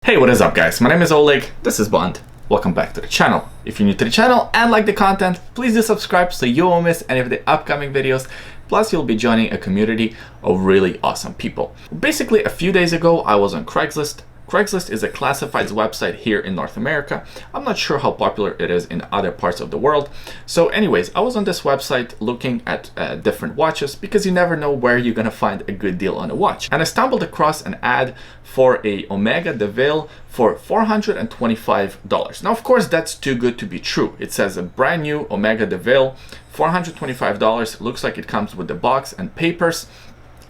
Hey, what is up guys? My name is Oleg, this is Bond. Welcome back to the channel. If you're new to the channel and like the content, please do subscribe so you won't miss any of the upcoming videos. Plus you'll be joining a community of really awesome people. Basically a few days ago I was on Craigslist. Craigslist is a classifieds website here in North America. I'm not sure how popular it is in other parts of the world. So anyways, I was on this website looking at different watches because you never know where you're gonna find a good deal on a watch. And I stumbled across an ad for a Omega De Ville for $425. Now, of course, that's too good to be true. It says a brand new Omega De Ville, $425. Looks like it comes with the box and papers,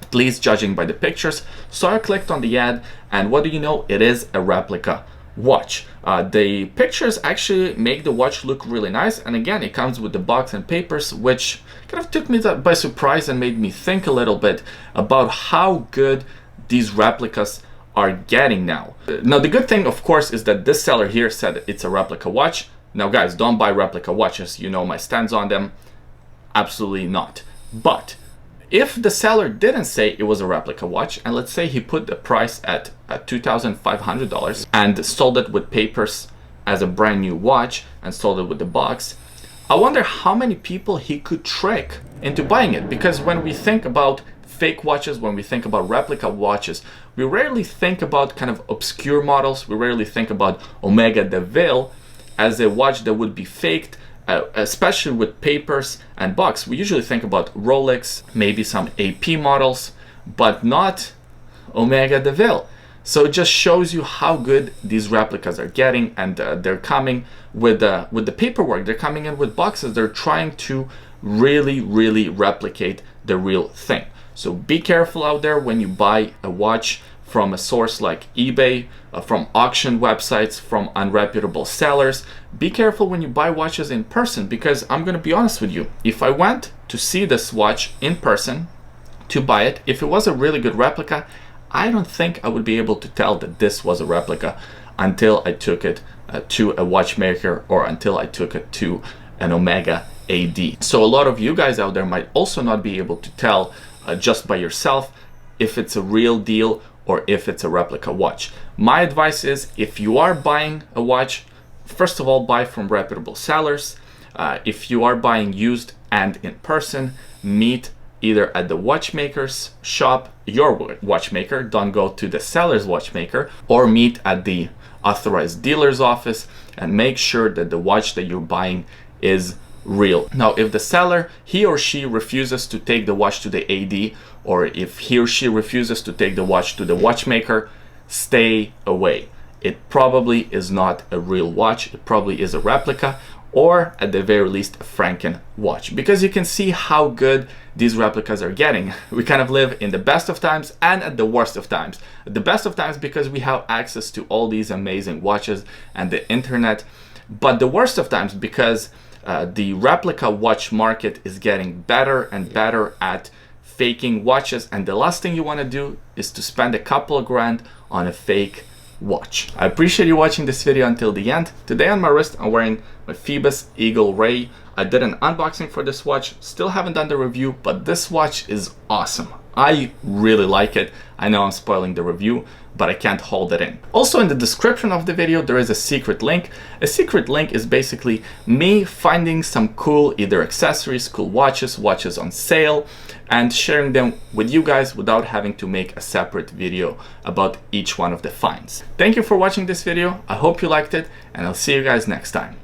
at least judging by the pictures. So I clicked on the ad, and what do you know? It is a replica watch. The pictures actually make the watch look really nice, and again, it comes with the box and papers, which kind of took me by surprise and made me think a little bit about how good these replicas are getting now. Now, the good thing, of course, is that this seller here said it's a replica watch. Now, guys, don't buy replica watches. You know my stance on them. Absolutely not. But if the seller didn't say it was a replica watch, and let's say he put the price at $2,500 and sold it with papers as a brand new watch and sold it with the box, I wonder how many people he could trick into buying it. Because when we think about fake watches, when we think about replica watches, we rarely think about kind of obscure models. We rarely think about Omega De Ville as a watch that would be faked, especially with papers and box. We usually think about Rolex, maybe some AP models, but not Omega De Ville. So it just shows you how good these replicas are getting, and they're coming with the paperwork. They're coming in with boxes. They're trying to really replicate the real thing. So be careful out there when you buy a watch from a source like eBay, from auction websites, from unreputable sellers. Be careful when you buy watches in person, because I'm gonna be honest with you, if I went to see this watch in person to buy it, if it was a really good replica, I don't think I would be able to tell that this was a replica until I took it to a watchmaker, or until I took it to an Omega AD. So a lot of you guys out there might also not be able to tell just by yourself if it's a real deal or if it's a replica watch. My advice is, if you are buying a watch, first of all, buy from reputable sellers. If you are buying used and in person, meet either at the watchmaker's shop, your watchmaker, don't go to the seller's watchmaker, or meet at the authorized dealer's office and make sure that the watch that you're buying is real. Now, if the seller, he or she refuses to take the watch to the AD, or if he or she refuses to take the watch to the watchmaker, stay away. It probably is not a real watch. It probably is a replica, or at the very least a Franken watch, because you can see how good these replicas are getting. We kind of live in the best of times and at the worst of times. The best of times because we have access to all these amazing watches and the internet, but the worst of times because the replica watch market is getting better and better at faking watches, and the last thing you want to do is to spend a couple of grand on a fake watch. I appreciate you watching this video until the end. Today on my wrist I'm wearing my Phoebus Eagle Ray. I did an unboxing for this watch, still haven't done the review, but this watch is awesome. I really like it. I know I'm spoiling the review, but I can't hold it in. Also, in the description of the video there is a secret link. A secret link is basically me finding some cool either accessories, cool watches on sale, and sharing them with you guys without having to make a separate video about each one of the finds. Thank you for watching this video. I hope you liked it, and I'll see you guys next time.